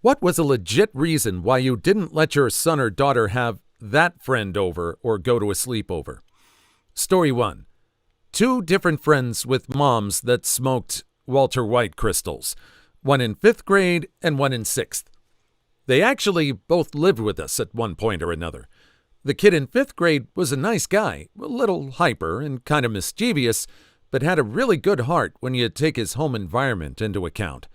What was a legit reason why you didn't let your son or daughter have that friend over or go to a sleepover? Story 1. Two different friends with moms that smoked Walter White crystals, one in 5th grade and one in 6th. They actually both lived with us at one point or another. The kid in 5th grade was a nice guy, a little hyper and kind of mischievous, but had a really good heart when you take his home environment into account.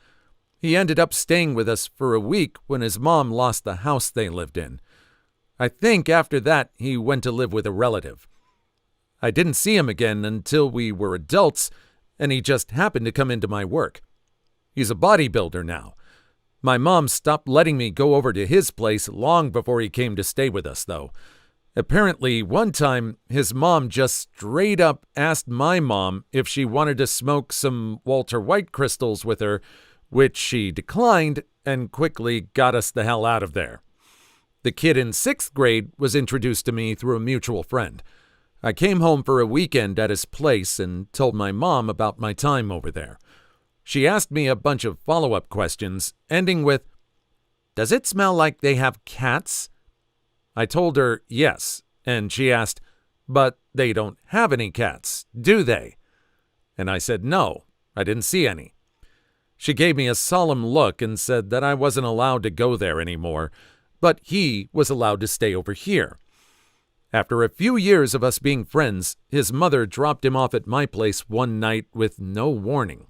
He ended up staying with us for a week when his mom lost the house they lived in. I think after that he went to live with a relative. I didn't see him again until we were adults, and he just happened to come into my work. He's a bodybuilder now. My mom stopped letting me go over to his place long before he came to stay with us, though. Apparently, one time, his mom just straight up asked my mom if she wanted to smoke some Walter White crystals with her, which she declined and quickly got us the hell out of there. The kid in 6th grade was introduced to me through a mutual friend. I came home for a weekend at his place and told my mom about my time over there. She asked me a bunch of follow-up questions, ending with, "Does it smell like they have cats?" I told her yes, and she asked, "But they don't have any cats, do they?" And I said no, I didn't see any. She gave me a solemn look and said that I wasn't allowed to go there anymore, but he was allowed to stay over here. After a few years of us being friends, his mother dropped him off at my place one night with no warning.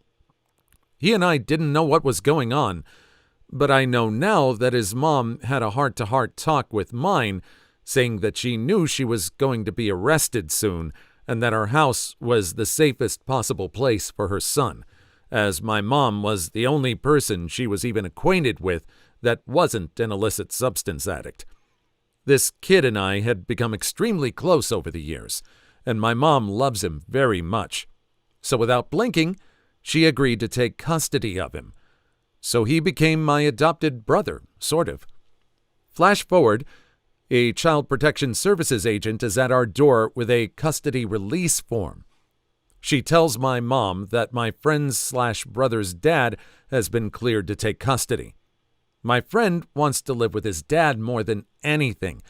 He and I didn't know what was going on, but I know now that his mom had a heart-to-heart talk with mine, saying that she knew she was going to be arrested soon and that our house was the safest possible place for her son, as my mom was the only person she was even acquainted with that wasn't an illicit substance addict. This kid and I had become extremely close over the years, and my mom loves him very much. So without blinking, she agreed to take custody of him. So he became my adopted brother, sort of. Flash forward, a Child Protection Services agent is at our door with a custody release form. She tells my mom that my friend's/brother's dad has been cleared to take custody. My friend wants to live with his dad more than anything,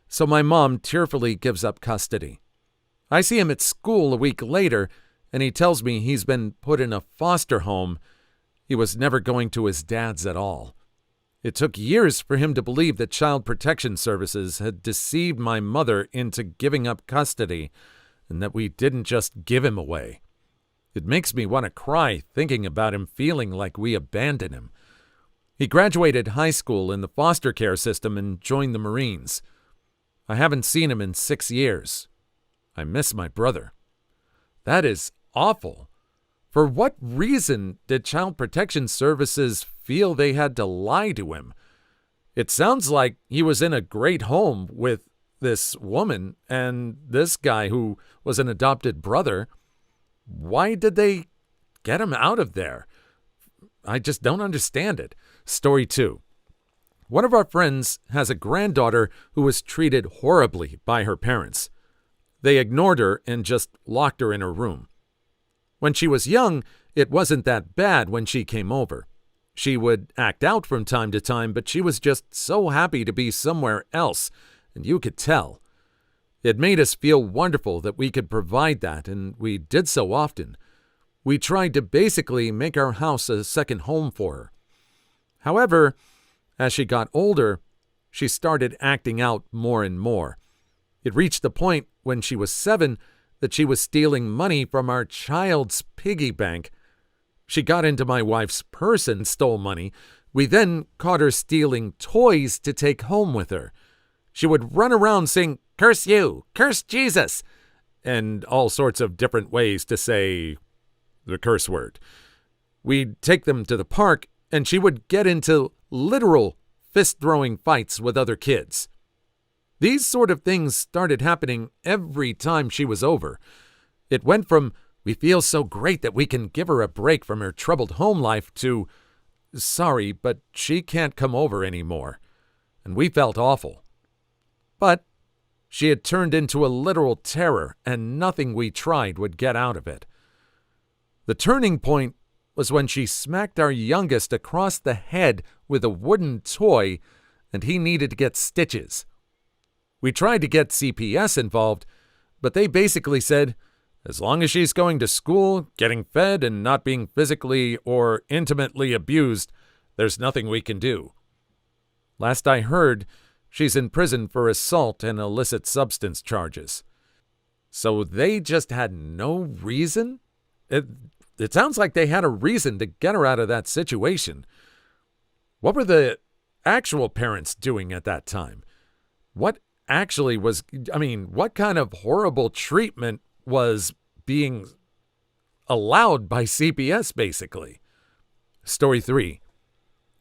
so my mom tearfully gives up custody. I see him at school a week later, and he tells me he's been put in a foster home. He was never going to his dad's at all. It took years for him to believe that Child Protection Services had deceived my mother into giving up custody, and that we didn't just give him away. It makes me want to cry thinking about him feeling like we abandoned him. He graduated high school in the foster care system and joined the Marines. I haven't seen him in 6 years. I miss my brother. That is awful. For what reason did Child Protection Services feel they had to lie to him? It sounds like he was in a great home with this woman and this guy who was an adopted brother. Why did they get him out of there? I just don't understand it. Story 2. One of our friends has a granddaughter who was treated horribly by her parents. They ignored her and just locked her in her room. When she was young, it wasn't that bad when she came over. She would act out from time to time, but she was just so happy to be somewhere else, and you could tell. It made us feel wonderful that we could provide that, and we did so often. We tried to basically make our house a second home for her. However, as she got older, she started acting out more and more. It reached the point when she was 7 that she was stealing money from our child's piggy bank. She got into my wife's purse and stole money. We then caught her stealing toys to take home with her. She would run around saying, "Curse you! Curse Jesus!" and all sorts of different ways to say the curse word. We'd take them to the park, and she would get into literal fist-throwing fights with other kids. These sort of things started happening every time she was over. It went from, "We feel so great that we can give her a break from her troubled home life," to, "Sorry, but she can't come over anymore." And we felt awful. But she had turned into a literal terror, and nothing we tried would get out of it. The turning point was when she smacked our youngest across the head with a wooden toy, and he needed to get stitches. We tried to get CPS involved, but they basically said, as long as she's going to school, getting fed, and not being physically or intimately abused, there's nothing we can do. Last I heard, she's in prison for assault and illicit substance charges. So they just had no reason? It sounds like they had a reason to get her out of that situation. What were the actual parents doing at that time? What actually was, what kind of horrible treatment was being allowed by CPS, basically? Story 3.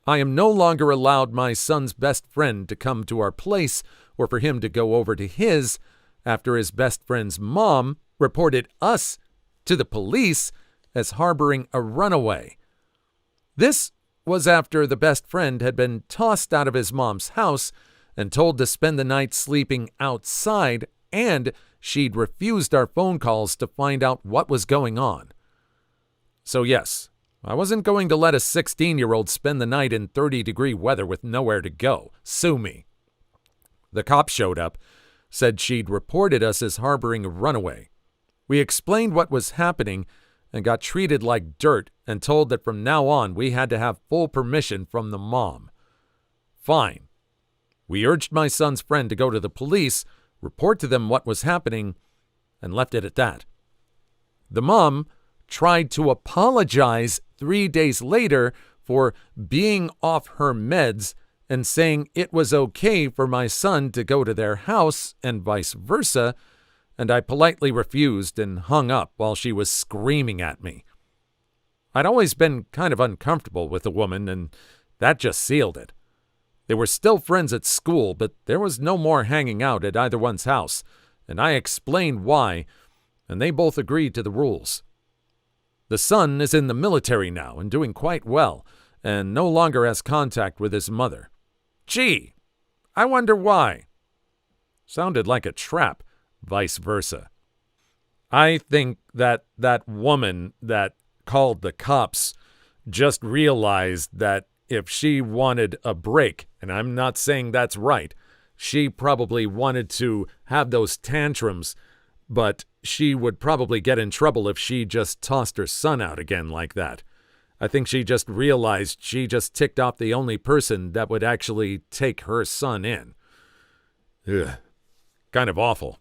I am no longer allowed my son's best friend to come to our place or for him to go over to his after his best friend's mom reported us to the police as harboring a runaway. This was after the best friend had been tossed out of his mom's house and told to spend the night sleeping outside, and she'd refused our phone calls to find out what was going on. So yes, I wasn't going to let a 16-year-old spend the night in 30-degree weather with nowhere to go. Sue me. The cop showed up, said she'd reported us as harboring a runaway. We explained what was happening and got treated like dirt and told that from now on we had to have full permission from the mom. Fine. We urged my son's friend to go to the police, report to them what was happening, and left it at that. The mom tried to apologize 3 days later for being off her meds and saying it was okay for my son to go to their house and vice versa, and I politely refused and hung up while she was screaming at me. I'd always been kind of uncomfortable with the woman, and that just sealed it. They were still friends at school, but there was no more hanging out at either one's house, and I explained why, and they both agreed to the rules. The son is in the military now and doing quite well, and no longer has contact with his mother. Gee, I wonder why. Sounded like a trap, vice versa. I think that woman that called the cops just realized that if she wanted a break, and I'm not saying that's right, she probably wanted to have those tantrums, but she would probably get in trouble if she just tossed her son out again like that. I think she just realized she just ticked off the only person that would actually take her son in. Ugh. Kind of awful.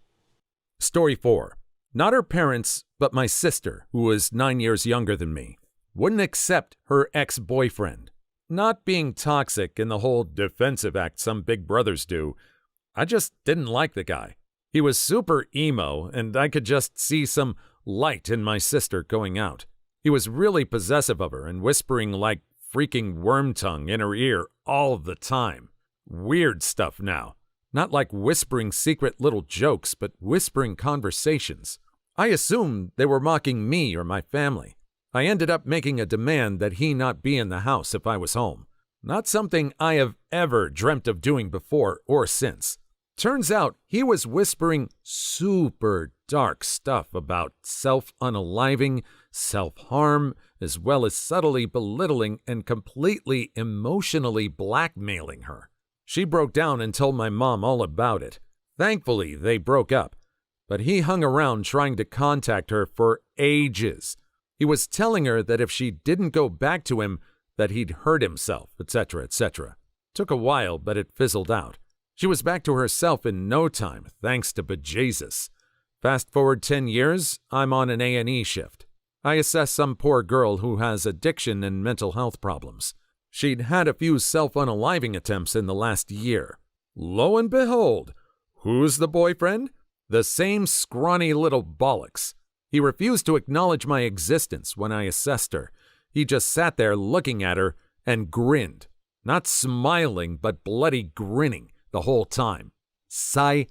Story 4. Not her parents, but my sister, who was 9 years younger than me, wouldn't accept her ex-boyfriend. Not being toxic in the whole defensive act some big brothers do, I just didn't like the guy. He was super emo, and I could just see some light in my sister going out. He was really possessive of her and whispering like freaking worm tongue in her ear all the time. Weird stuff now. Not like whispering secret little jokes, but whispering conversations. I assumed they were mocking me or my family. I ended up making a demand that he not be in the house if I was home. Not something I have ever dreamt of doing before or since. Turns out he was whispering super dark stuff about self-unaliving, self-harm, as well as subtly belittling and completely emotionally blackmailing her. She broke down and told my mom all about it. Thankfully, they broke up, but he hung around trying to contact her for ages. He was telling her that if she didn't go back to him, that he'd hurt himself, etc., etc. Took a while, but it fizzled out. She was back to herself in no time, thanks to bejesus. Fast forward 10 years, I'm on an A&E shift. I assess some poor girl who has addiction and mental health problems. She'd had a few self-unaliving attempts in the last year. Lo and behold, who's the boyfriend? The same scrawny little bollocks. He refused to acknowledge my existence when I assessed her. He just sat there looking at her and grinned. Not smiling, but bloody grinning the whole time. Psychopath.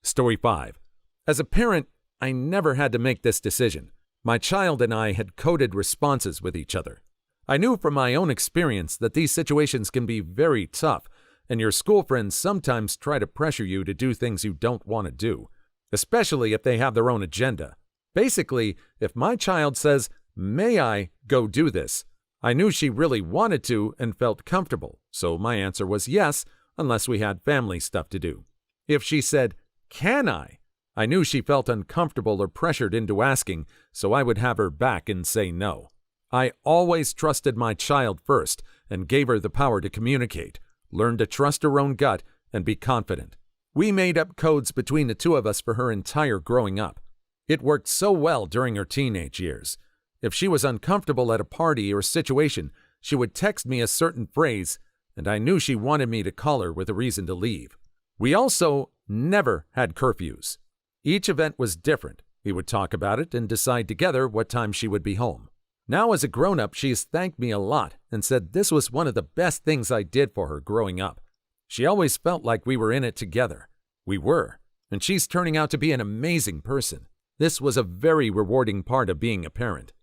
Story 5. As a parent, I never had to make this decision. My child and I had coded responses with each other. I knew from my own experience that these situations can be very tough, and your school friends sometimes try to pressure you to do things you don't want to do, especially if they have their own agenda. Basically, if my child says, "May I go do this?" I knew she really wanted to and felt comfortable, so my answer was yes, unless we had family stuff to do. If she said, "Can I knew she felt uncomfortable or pressured into asking, so I would have her back and say no. I always trusted my child first and gave her the power to communicate, learn to trust her own gut, and be confident. We made up codes between the two of us for her entire growing up. It worked so well during her teenage years. If she was uncomfortable at a party or situation, she would text me a certain phrase, and I knew she wanted me to call her with a reason to leave. We also never had curfews. Each event was different. We would talk about it and decide together what time she would be home. Now as a grown-up, she has thanked me a lot and said this was one of the best things I did for her growing up. She always felt like we were in it together. We were, and she's turning out to be an amazing person. This was a very rewarding part of being a parent.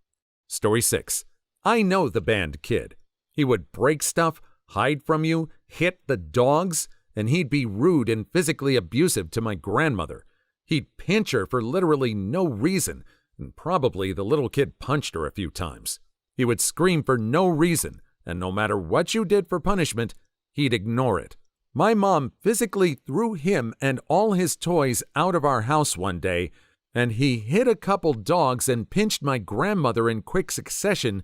Story 6. I know the band kid. He would break stuff, hide from you, hit the dogs, and he'd be rude and physically abusive to my grandmother. He'd pinch her for literally no reason, and probably the little kid punched her a few times. He would scream for no reason, and no matter what you did for punishment, he'd ignore it. My mom physically threw him and all his toys out of our house one day, and he hit a couple dogs and pinched my grandmother in quick succession,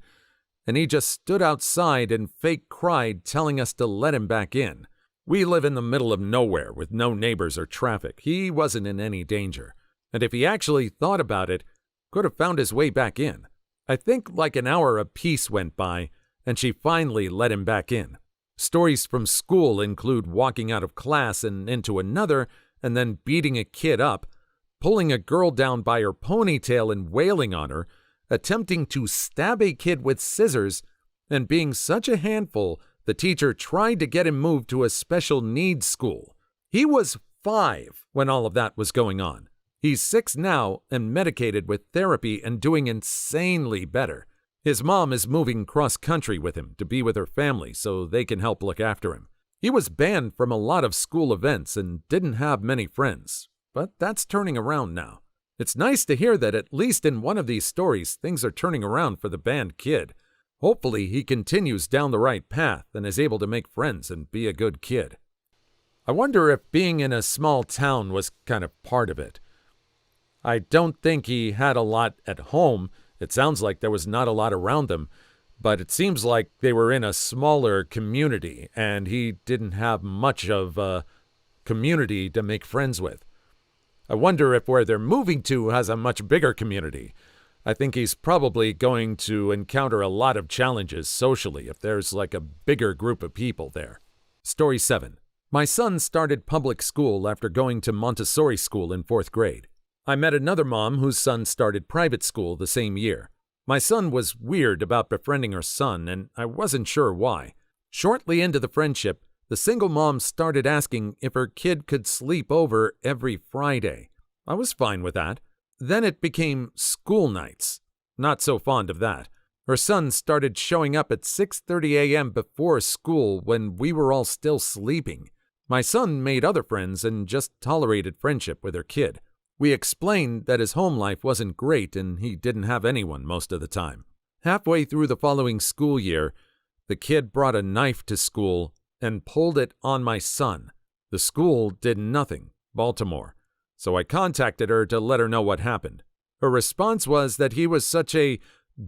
and he just stood outside and fake cried, telling us to let him back in. We live in the middle of nowhere with no neighbors or traffic. He wasn't in any danger, and if he actually thought about it, could have found his way back in. I think like an hour of peace went by, and she finally let him back in. Stories from school include walking out of class and into another, and then beating a kid up, pulling a girl down by her ponytail and wailing on her, attempting to stab a kid with scissors, and being such a handful the teacher tried to get him moved to a special needs school. He was 5 when all of that was going on. He's 6 now and medicated with therapy and doing insanely better. His mom is moving cross-country with him to be with her family so they can help look after him. He was banned from a lot of school events and didn't have many friends, but that's turning around now. It's nice to hear that at least in one of these stories, things are turning around for the banned kid. Hopefully he continues down the right path and is able to make friends and be a good kid. I wonder if being in a small town was kind of part of it. I don't think he had a lot at home. It sounds like there was not a lot around them, but it seems like they were in a smaller community and he didn't have much of a community to make friends with. I wonder if where they're moving to has a much bigger community. I think he's probably going to encounter a lot of challenges socially if there's like a bigger group of people there. Story 7. My son started public school after going to Montessori school in 4th grade. I met another mom whose son started private school the same year. My son was weird about befriending her son, and I wasn't sure why. Shortly into the friendship, the single mom started asking if her kid could sleep over every Friday. I was fine with that. Then it became school nights. Not so fond of that. Her son started showing up at 6:30 a.m. before school when we were all still sleeping. My son made other friends and just tolerated friendship with her kid. We explained that his home life wasn't great and he didn't have anyone most of the time. Halfway through the following school year, the kid brought a knife to school and pulled it on my son. The school did nothing, Baltimore. So I contacted her to let her know what happened. Her response was that he was such a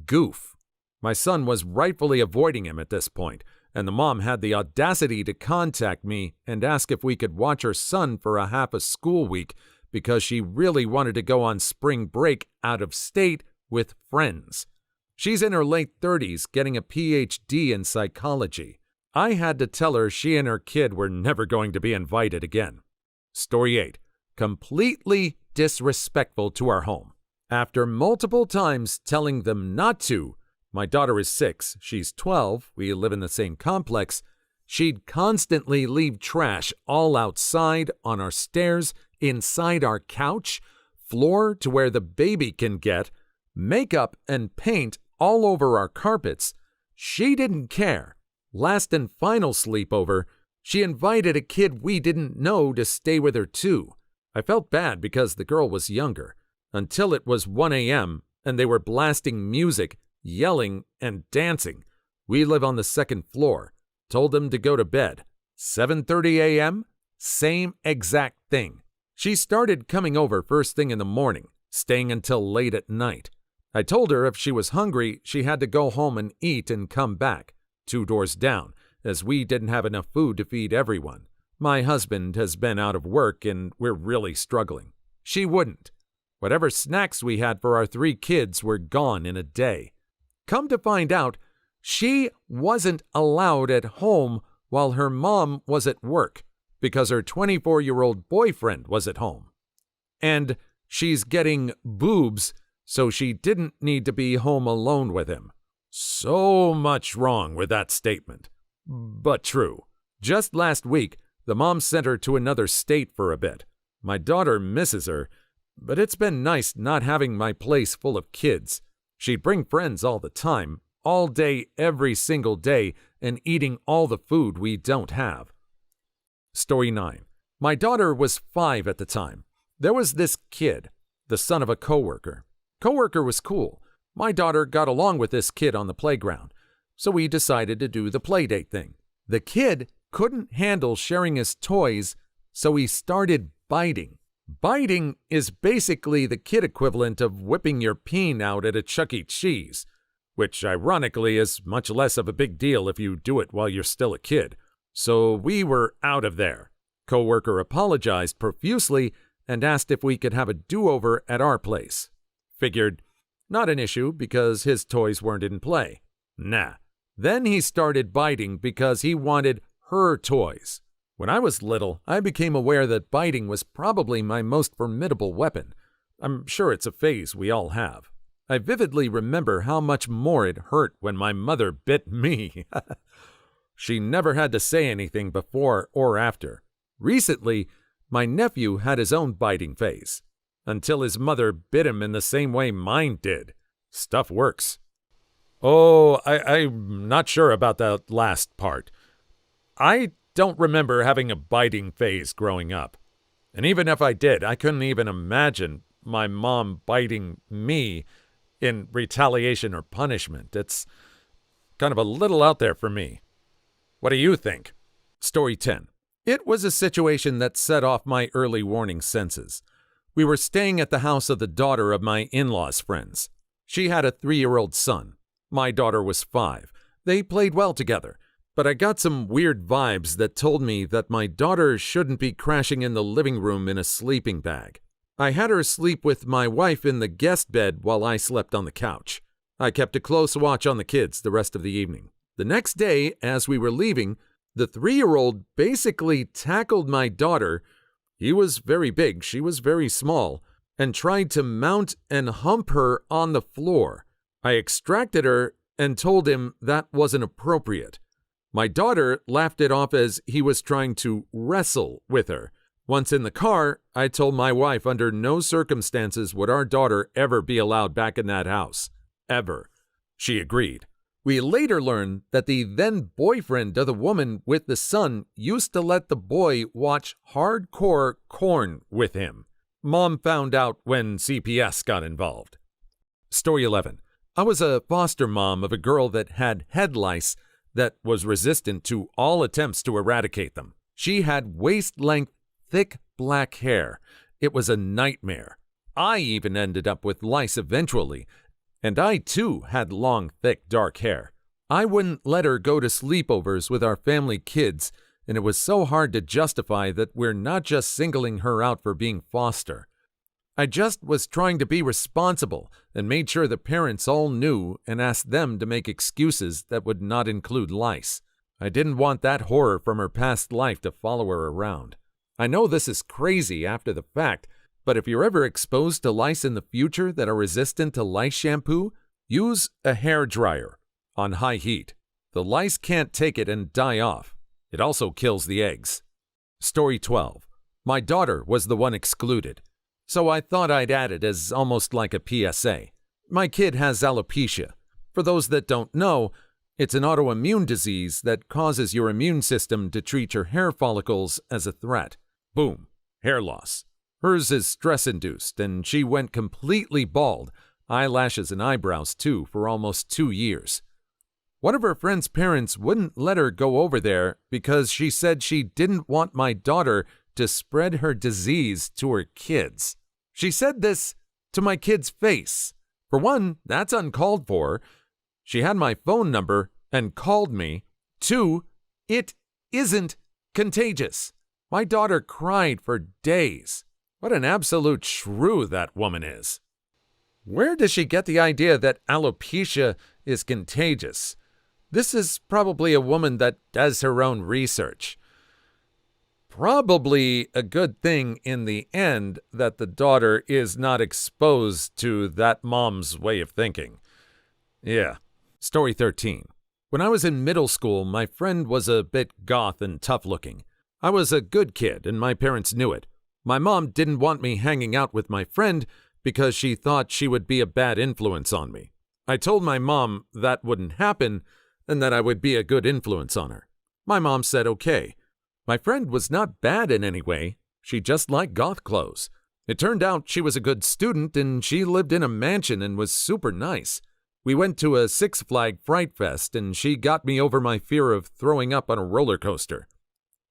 goof. My son was rightfully avoiding him at this point, and the mom had the audacity to contact me and ask if we could watch her son for a half a school week because she really wanted to go on spring break out of state with friends. She's in her late 30s getting a PhD in psychology. I had to tell her she and her kid were never going to be invited again. Story 8. Completely disrespectful to our home. After multiple times telling them not to, my daughter is 6, she's 12, we live in the same complex, she'd constantly leave trash all outside, on our stairs, inside our couch, floor to where the baby can get, makeup and paint all over our carpets. She didn't care. Last and final sleepover, she invited a kid we didn't know to stay with her too. I felt bad because the girl was younger, until it was 1 a.m. and they were blasting music, yelling, and dancing. We live on the second floor. Told them to go to bed. 7:30 a.m., same exact thing. She started coming over first thing in the morning, staying until late at night. I told her if she was hungry, she had to go home and eat and come back, 2 doors down, as we didn't have enough food to feed everyone. My husband has been out of work and we're really struggling. She wouldn't. Whatever snacks we had for our 3 kids were gone in a day. Come to find out, she wasn't allowed at home while her mom was at work because her 24-year-old boyfriend was at home. And she's getting boobs, so she didn't need to be home alone with him. So much wrong with that statement. But true. Just last week, the mom sent her to another state for a bit. My daughter misses her, but it's been nice not having my place full of kids. She'd bring friends all the time, all day, every single day, and eating all the food we don't have. Story 9. My daughter was 5 at the time. There was this kid, the son of a coworker. Coworker was cool. My daughter got along with this kid on the playground, so we decided to do the playdate thing. The kid couldn't handle sharing his toys, so he started biting. Biting is basically the kid equivalent of whipping your peen out at a Chuck E. Cheese, which ironically is much less of a big deal if you do it while you're still a kid. So we were out of there. Coworker apologized profusely and asked if we could have a do-over at our place. Figured, not an issue because his toys weren't in play. Nah. Then he started biting because he wanted her toys. When I was little, I became aware that biting was probably my most formidable weapon. I'm sure it's a phase we all have. I vividly remember how much more it hurt when my mother bit me. She never had to say anything before or after. Recently, my nephew had his own biting phase, until his mother bit him in the same way mine did. Stuff works. Oh, I'm not sure about that last part. I don't remember having a biting phase growing up. And even if I did, I couldn't even imagine my mom biting me in retaliation or punishment. It's kind of a little out there for me. What do you think? Story 10. It was a situation that set off my early warning senses. We were staying at the house of the daughter of my in-laws' friends. She had a 3-year-old son. My daughter was 5. They played well together, but I got some weird vibes that told me that my daughter shouldn't be crashing in the living room in a sleeping bag. I had her sleep with my wife in the guest bed while I slept on the couch. I kept a close watch on the kids the rest of the evening. The next day, as we were leaving, the 3-year-old basically tackled my daughter. He was very big, she was very small, and tried to mount and hump her on the floor. I extracted her and told him that wasn't appropriate. My daughter laughed it off as he was trying to wrestle with her. Once in the car, I told my wife under no circumstances would our daughter ever be allowed back in that house. Ever. She agreed. We later learned that the then boyfriend of the woman with the son used to let the boy watch hardcore porn with him. Mom found out when CPS got involved. Story 11. I was a foster mom of a girl that had head lice that was resistant to all attempts to eradicate them. She had waist-length, thick black hair. It was a nightmare. I even ended up with lice eventually, and I too had long, thick, dark hair. I wouldn't let her go to sleepovers with our family kids, and it was so hard to justify that we're not just singling her out for being foster. I just was trying to be responsible and made sure the parents all knew and asked them to make excuses that would not include lice. I didn't want that horror from her past life to follow her around. I know this is crazy after the fact, but if you're ever exposed to lice in the future that are resistant to lice shampoo, use a hair dryer on high heat. The lice can't take it and die off. It also kills the eggs. Story 12. My daughter was the one excluded, so I thought I'd add it as almost like a PSA. My kid has alopecia. For those that don't know, it's an autoimmune disease that causes your immune system to treat your hair follicles as a threat. Boom. Hair loss. Hers is stress-induced, and she went completely bald, eyelashes and eyebrows too, for almost 2 years. One of her friend's parents wouldn't let her go over there because she said she didn't want my daughter to spread her disease to her kids. She said this to my kid's face. For one, that's uncalled for. She had my phone number and called me. 2, it isn't contagious. My daughter cried for days. What an absolute shrew that woman is. Where does she get the idea that alopecia is contagious? This is probably a woman that does her own research. Probably a good thing in the end that the daughter is not exposed to that mom's way of thinking. Yeah. Story 13. When I was in middle school, my friend was a bit goth and tough-looking. I was a good kid, and my parents knew it. My mom didn't want me hanging out with my friend because she thought she would be a bad influence on me. I told my mom that wouldn't happen and that I would be a good influence on her. My mom said okay. My friend was not bad in any way. She just liked goth clothes. It turned out she was a good student and she lived in a mansion and was super nice. We went to a Six Flags Fright Fest and she got me over my fear of throwing up on a roller coaster.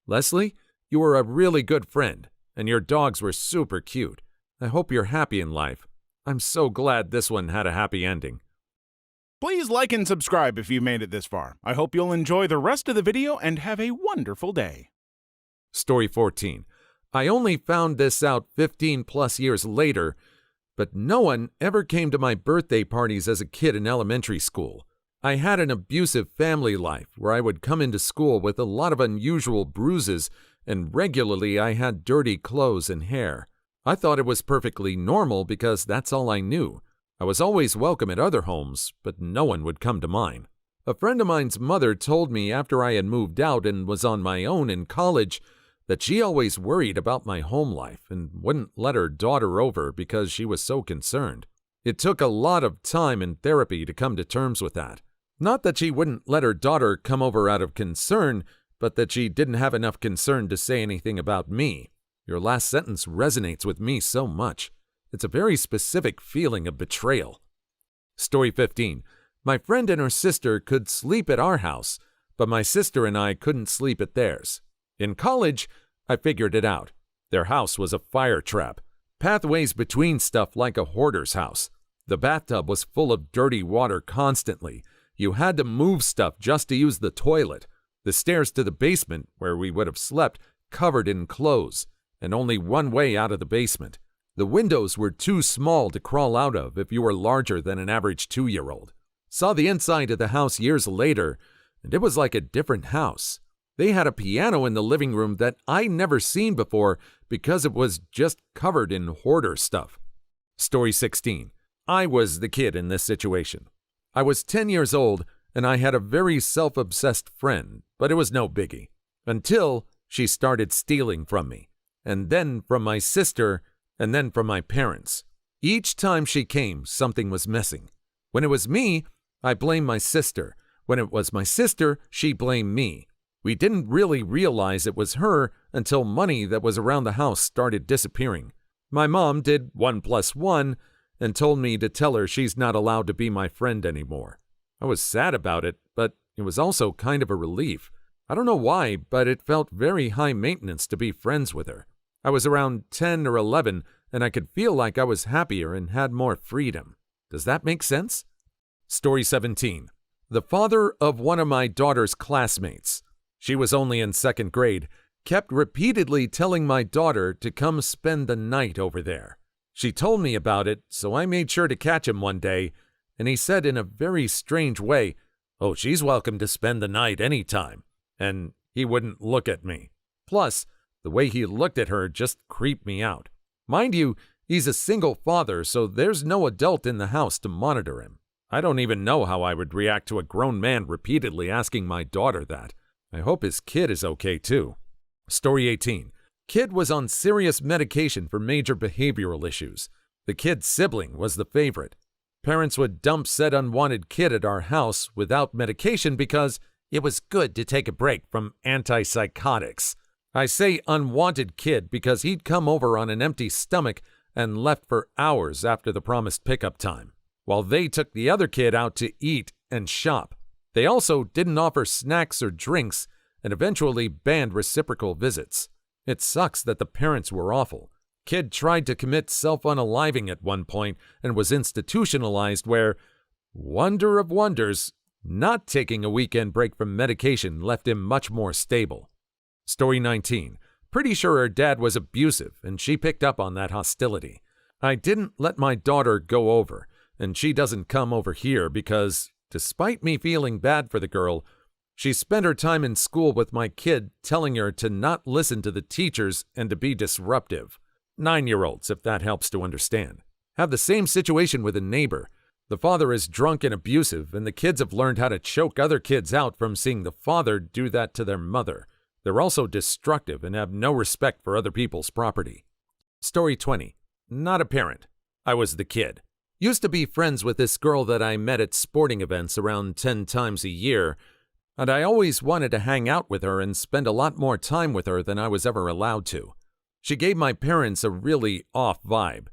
Leslie, you were a really good friend and your dogs were super cute. I hope you're happy in life. I'm so glad this one had a happy ending. Please like and subscribe if you made it this far. I hope you'll enjoy the rest of the video and have a wonderful day. Story 14. I only found this out 15 plus years later, but no one ever came to my birthday parties as a kid in elementary school. I had an abusive family life where I would come into school with a lot of unusual bruises, and regularly I had dirty clothes and hair. I thought it was perfectly normal because that's all I knew. I was always welcome at other homes, but no one would come to mine. A friend of mine's mother told me after I had moved out and was on my own in college that she always worried about my home life and wouldn't let her daughter over because she was so concerned. It took a lot of time and therapy to come to terms with that. Not that she wouldn't let her daughter come over out of concern, but that she didn't have enough concern to say anything about me. Your last sentence resonates with me so much. It's a very specific feeling of betrayal. Story 15. My friend and her sister could sleep at our house, but my sister and I couldn't sleep at theirs. In college, I figured it out. Their house was a fire trap. Pathways between stuff like a hoarder's house. The bathtub was full of dirty water constantly. You had to move stuff just to use the toilet. The stairs to the basement, where we would have slept, covered in clothes, and only one way out of the basement. The windows were too small to crawl out of if you were larger than an average 2-year-old. Saw the inside of the house years later, and it was like a different house. They had a piano in the living room that I never seen before because it was just covered in hoarder stuff. Story 16. I was the kid in this situation. I was 10 years old, and I had a very self-obsessed friend, but it was no biggie. Until she started stealing from me, and then from my sister, and then from my parents. Each time she came, something was missing. When it was me, I blamed my sister. When it was my sister, she blamed me. We didn't really realize it was her until money that was around the house started disappearing. My mom did 1 + 1 and told me to tell her she's not allowed to be my friend anymore. I was sad about it, but it was also kind of a relief. I don't know why, but it felt very high maintenance to be friends with her. I was around 10 or 11, and I could feel like I was happier and had more freedom. Does that make sense? Story 17. The father of one of my daughter's classmates, she was only in 2nd grade, kept repeatedly telling my daughter to come spend the night over there. She told me about it, so I made sure to catch him one day, and he said in a very strange way, "Oh, she's welcome to spend the night anytime," and he wouldn't look at me. Plus, the way he looked at her just creeped me out. Mind you, he's a single father, so there's no adult in the house to monitor him. I don't even know how I would react to a grown man repeatedly asking my daughter that. I hope his kid is okay too. Story 18. Kid was on serious medication for major behavioral issues. The kid's sibling was the favorite. Parents would dump said unwanted kid at our house without medication because it was good to take a break from antipsychotics. I say unwanted kid because he'd come over on an empty stomach and left for hours after the promised pickup time, while they took the other kid out to eat and shop. They also didn't offer snacks or drinks and eventually banned reciprocal visits. It sucks that the parents were awful. Kid tried to commit self-unaliving at one point and was institutionalized where, wonder of wonders, not taking a weekend break from medication left him much more stable. Story 19. Pretty sure her dad was abusive and she picked up on that hostility. I didn't let my daughter go over, and she doesn't come over here because, despite me feeling bad for the girl, she spent her time in school with my kid telling her to not listen to the teachers and to be disruptive. 9-year-olds, if that helps to understand. Have the same situation with a neighbor. The father is drunk and abusive, and the kids have learned how to choke other kids out from seeing the father do that to their mother. They're also destructive and have no respect for other people's property. Story 20. Not a parent. I was the kid. Used to be friends with this girl that I met at sporting events around 10 times a year, and I always wanted to hang out with her and spend a lot more time with her than I was ever allowed to. She gave my parents a really off vibe,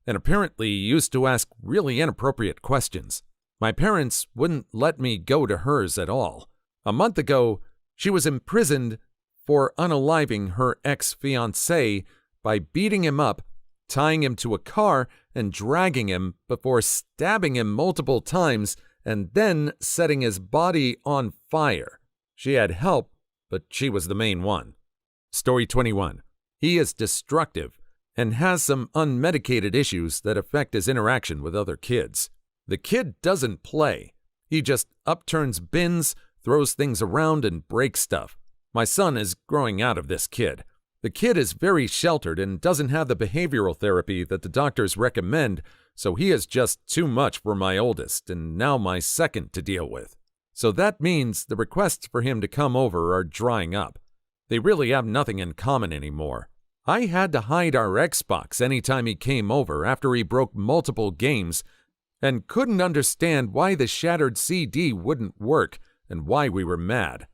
and apparently used to ask really inappropriate questions. My parents wouldn't let me go to hers at all. A month ago, she was imprisoned for unaliving her ex-fiancé by beating him up, tying him to a car, and dragging him before stabbing him multiple times and then setting his body on fire. She had help, but she was the main one. Story 21. He is destructive and has some unmedicated issues that affect his interaction with other kids. The kid doesn't play. He just upturns bins, throws things around, and breaks stuff. My son is growing out of this kid. The kid is very sheltered and doesn't have the behavioral therapy that the doctors recommend, so he is just too much for my oldest and now my second to deal with. So that means the requests for him to come over are drying up. They really have nothing in common anymore. I had to hide our Xbox anytime he came over after he broke multiple games and couldn't understand why the shattered CD wouldn't work and why we were mad.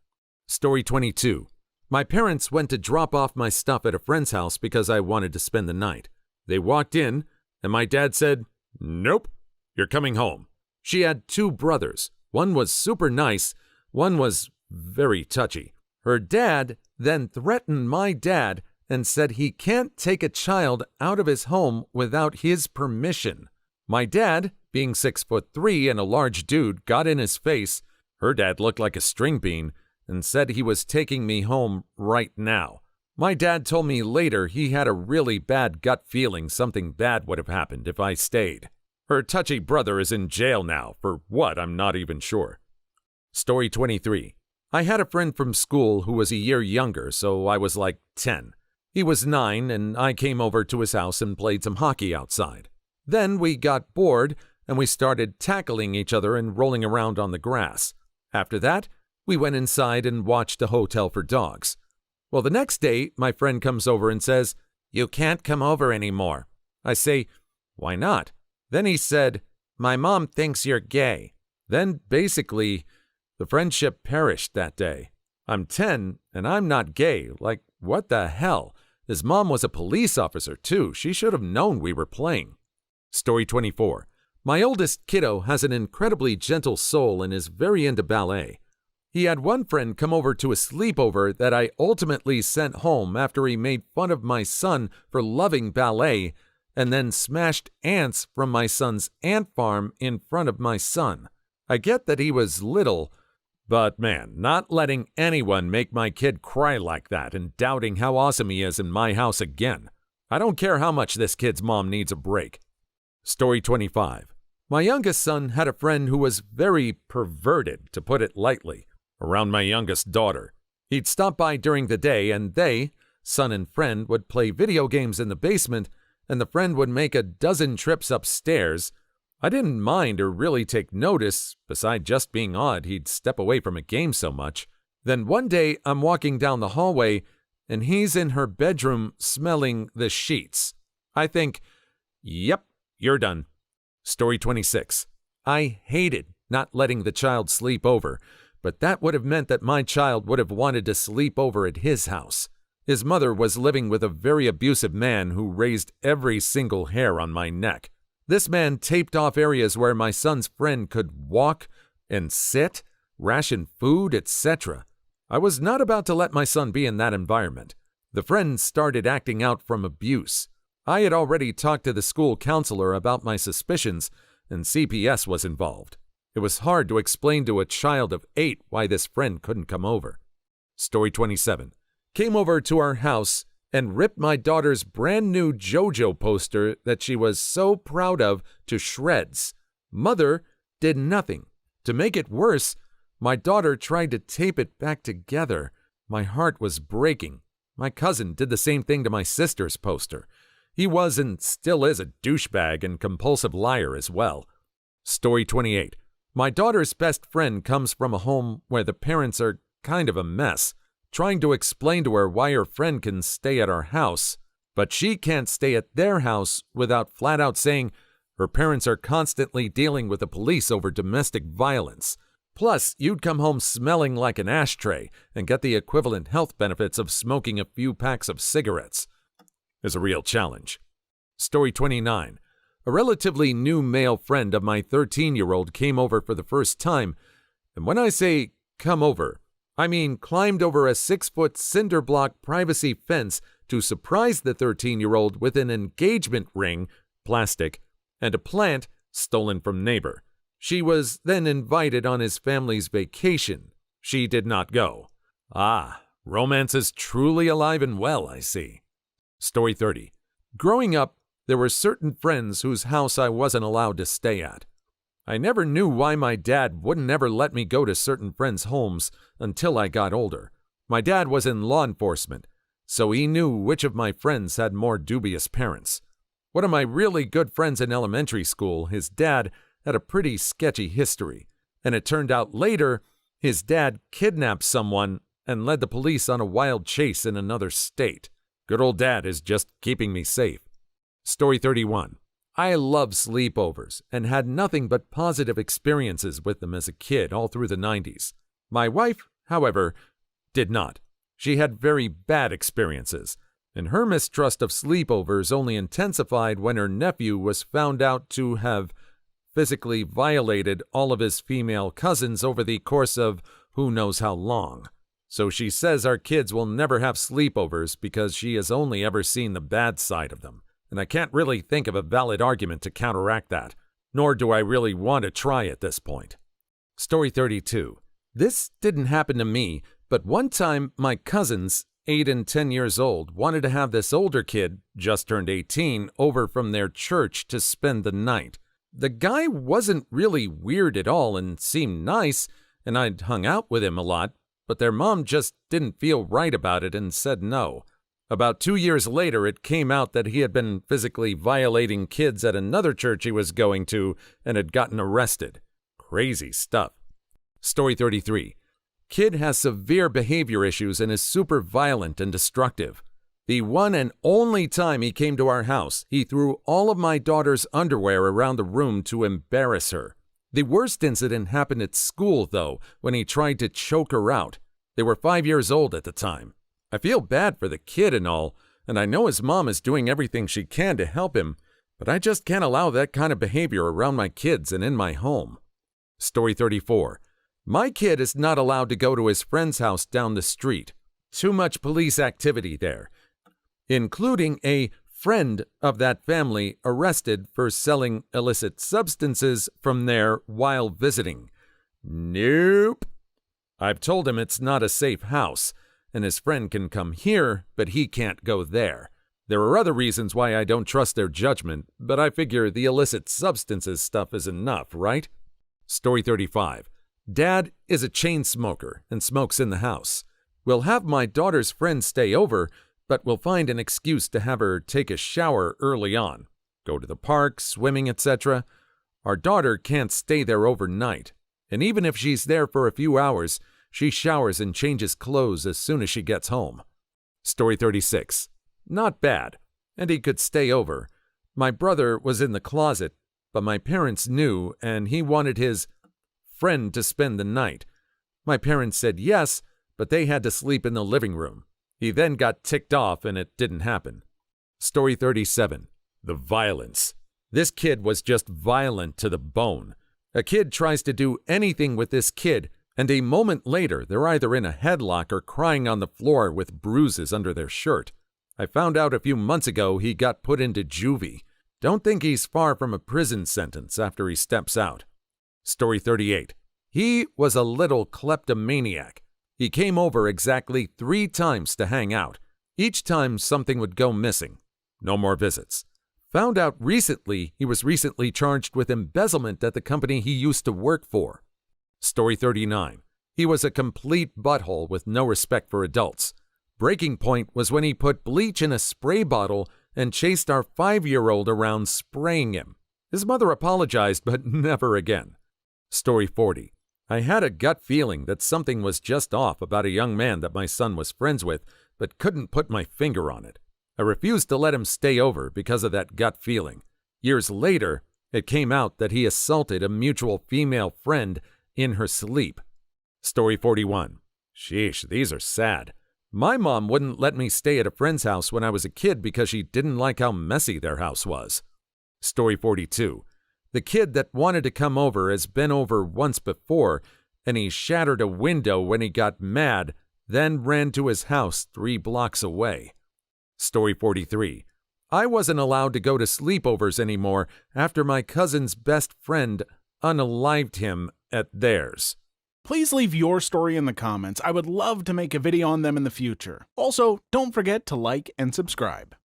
Story 22. My parents went to drop off my stuff at a friend's house because I wanted to spend the night. They walked in, and my dad said, "Nope, you're coming home." She had 2 brothers. One was super nice, one was very touchy. Her dad then threatened my dad and said he can't take a child out of his home without his permission. My dad, being 6'3" and a large dude, got in his face. Her dad looked like a string bean and said he was taking me home right now. My dad told me later he had a really bad gut feeling something bad would have happened if I stayed. Her touchy brother is in jail now, for what I'm not even sure. Story 23. I had a friend from school who was a year younger, so I was like 10. He was 9, and I came over to his house and played some hockey outside. Then we got bored, and we started tackling each other and rolling around on the grass. After that, we went inside and watched A Hotel for Dogs. Well, the next day, my friend comes over and says, "You can't come over anymore." I say, "Why not?" Then he said, "My mom thinks you're gay." Then, basically, the friendship perished that day. I'm 10, and I'm not gay. Like, what the hell? His mom was a police officer, too. She should have known we were playing. Story 24. My oldest kiddo has an incredibly gentle soul and is very into ballet. He had one friend come over to a sleepover that I ultimately sent home after he made fun of my son for loving ballet and then smashed ants from my son's ant farm in front of my son. I get that he was little, but man, not letting anyone make my kid cry like that and doubting how awesome he is in my house again. I don't care how much this kid's mom needs a break. Story 25. My youngest son had a friend who was very perverted, to put it lightly, around my youngest daughter. He'd stop by during the day and they, son and friend, would play video games in the basement and the friend would make a dozen trips upstairs. I didn't mind or really take notice, beside just being odd he'd step away from a game so much. Then one day I'm walking down the hallway and he's in her bedroom smelling the sheets. I think, yep, you're done. Story 26. I hated not letting the child sleep over, but that would have meant that my child would have wanted to sleep over at his house. His mother was living with a very abusive man who raised every single hair on my neck. This man taped off areas where my son's friend could walk and sit ration food, etc. I was not about to let my son be in that environment. The friend started acting out from abuse. I had already talked to the school counselor about my suspicions, and CPS was involved. It was hard to explain to a child of 8 why this friend couldn't come over. Story 27. Came over to our house and ripped my daughter's brand new JoJo poster that she was so proud of to shreds. Mother did nothing. To make it worse, my daughter tried to tape it back together. My heart was breaking. My cousin did the same thing to my sister's poster. He was and still is a douchebag and compulsive liar as well. Story 28. My daughter's best friend comes from a home where the parents are kind of a mess. Trying to explain to her why her friend can stay at our house, but she can't stay at their house without flat out saying her parents are constantly dealing with the police over domestic violence. Plus, you'd come home smelling like an ashtray and get the equivalent health benefits of smoking a few packs of cigarettes. Is a real challenge. Story 29. A relatively new male friend of my 13-year-old came over for the first time, and when I say come over, I mean climbed over a 6-foot cinder block privacy fence to surprise the 13-year-old with an engagement ring, plastic, and a plant stolen from neighbor. She was then invited on his family's vacation. She did not go. Ah, romance is truly alive and well, I see. Story 30. Growing up, there were certain friends whose house I wasn't allowed to stay at. I never knew why my dad wouldn't ever let me go to certain friends' homes until I got older. My dad was in law enforcement, so he knew which of my friends had more dubious parents. One of my really good friends in elementary school, his dad, had a pretty sketchy history, and it turned out later his dad kidnapped someone and led the police on a wild chase in another state. Good old dad is just keeping me safe. Story 31. I love sleepovers and had nothing but positive experiences with them as a kid all through the 90s. My wife, however, did not. She had very bad experiences, and her mistrust of sleepovers only intensified when her nephew was found out to have physically violated all of his female cousins over the course of who knows how long. So she says our kids will never have sleepovers because she has only ever seen the bad side of them. And I can't really think of a valid argument to counteract that, nor do I really want to try at this point. Story 32. This didn't happen to me, but one time my cousins, 8 and 10 years old, wanted to have this older kid, just turned 18, over from their church to spend the night. The guy wasn't really weird at all and seemed nice, and I'd hung out with him a lot, but their mom just didn't feel right about it and said no. About 2 years later, it came out that he had been physically violating kids at another church he was going to and had gotten arrested. Crazy stuff. Story 33. Kid has severe behavior issues and is super violent and destructive. The one and only time he came to our house, he threw all of my daughter's underwear around the room to embarrass her. The worst incident happened at school, though, when he tried to choke her out. They were 5 years old at the time. I feel bad for the kid and all, and I know his mom is doing everything she can to help him, but I just can't allow that kind of behavior around my kids and in my home. Story 34. My kid is not allowed to go to his friend's house down the street. Too much police activity there, including a friend of that family arrested for selling illicit substances from there while visiting. Nope. I've told him it's not a safe house, and his friend can come here, but he can't go there. There are other reasons why I don't trust their judgment, but I figure the illicit substances stuff is enough, right? Story 35. Dad is a chain smoker and smokes in the house. We'll have my daughter's friend stay over, but we'll find an excuse to have her take a shower early on. Go to the park, swimming, etc. Our daughter can't stay there overnight, and even if she's there for a few hours, she showers and changes clothes as soon as she gets home. Story 36. Not bad, and he could stay over. My brother was in the closet, but my parents knew, and he wanted his friend to spend the night. My parents said yes, but they had to sleep in the living room. He then got ticked off, and it didn't happen. Story 37. The violence. This kid was just violent to the bone. A kid tries to do anything with this kid, And a moment later, they're either in a headlock or crying on the floor with bruises under their shirt. I found out a few months ago he got put into juvie. Don't think he's far from a prison sentence after he steps out. Story 38. He was a little kleptomaniac. He came over exactly 3 times to hang out. Each time something would go missing. No more visits. Found out recently he was recently charged with embezzlement at the company he used to work for. Story 39. He was a complete butthole with no respect for adults. Breaking point was when he put bleach in a spray bottle and chased our 5-year-old around spraying him. His mother apologized, but never again. Story 40. I had a gut feeling that something was just off about a young man that my son was friends with, but couldn't put my finger on it. I refused to let him stay over because of that gut feeling. Years later, it came out that he assaulted a mutual female friend in her sleep. Story 41. Sheesh, these are sad. My mom wouldn't let me stay at a friend's house when I was a kid because she didn't like how messy their house was. Story 42. The kid that wanted to come over has been over once before, and he shattered a window when he got mad, then ran to his house 3 blocks away. Story 43. I wasn't allowed to go to sleepovers anymore after my cousin's best friend unalived him at theirs. Please leave your story in the comments. I would love to make a video on them in the future. Also, don't forget to like and subscribe.